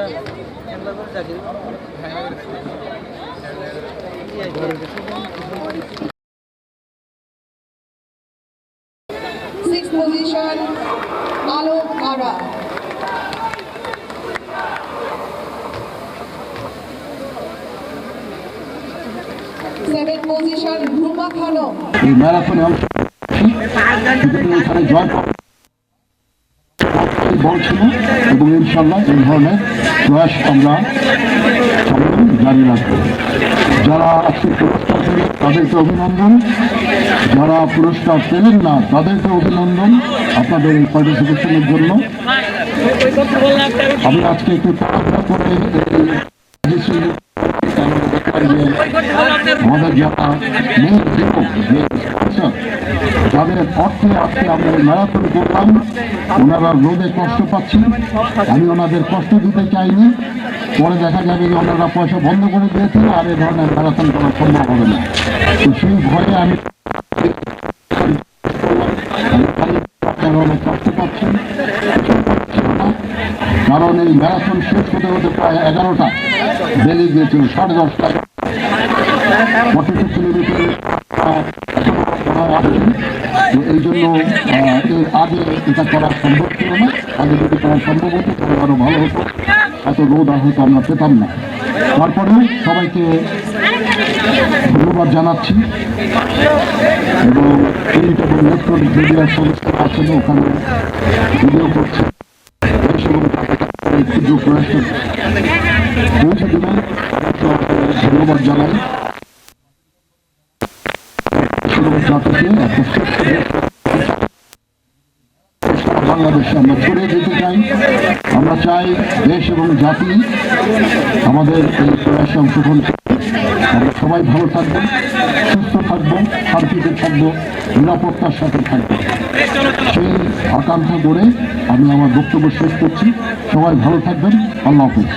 Sixth position, Alok Ara. Seventh position, Ruma Khanum. এই ম্যারাথনে এখানে জয় বলছিল এবং ইনশাল্লাহ এই ধরনের প্রয়াস আমরা জারি রাখবো। যারা আজকে পুরস্কার পেলেন তাদেরকে অভিনন্দন, যারা পুরস্কার পেলেন না তাদেরকে অভিনন্দন আপনাদের এই পার্টিসিপেশনের জন্য। আমি আজকে একটু তাড়াহুড়া করে আমাদের যারা মেন যাদের অর্থে আজকে আমরা ম্যারাথন করলাম, ওনারা রোদে কষ্ট পাচ্ছেন। আমি ওনাদের কষ্ট দিতে চাইনি, পরে দেখা যাবে যে ওনারা পয়সা বন্ধ করে দিয়েছেন আর এই ধরনের ম্যারাথন করা সম্ভব হবে না। তো সেই ভয়ে আমি অনেক কষ্ট পাচ্ছেন, কারণ এই ম্যারাথন শেষ হতে হতে প্রায় 11টা বেজে গিয়েছিল, 10:30টায় 42 কিলোমিটার। তো এই জন্য এর আগে এটা করা সম্ভব ছিল না। আগে যদি করা সম্ভব হতো তাহলে আরো ভালো হতো, এত রোদ আর হয়তো আমরা পেতাম না। তারপরেও সবাইকে ধন্যবাদ জানাচ্ছি এবং প্রিন্ট এবং ইলেকট্রনিক মিডিয়ার সংস্থা আছেন ওখানে ভিডিও করছে ক্ষুদ্র প্রয়াসটা পৌঁছে দেবেন, ধন্যবাদ জানাই। বাংলাদেশে আমরা ছড়িয়ে যেতে চাই। আমরা চাই দেশ এবং জাতি আমাদের এই প্রয়াসে অংশগ্রহণ করবে। আমরা সবাই ভালো থাকবো, সুস্থ থাকবো, শান্তিতে থাকবো, নিরাপত্তার সাথে থাকবো, সেই আকাঙ্ক্ষা করে আমি আমার বক্তব্য শেষ করছি। সবাই ভালো থাকবেন। আল্লাহ হাফেজ।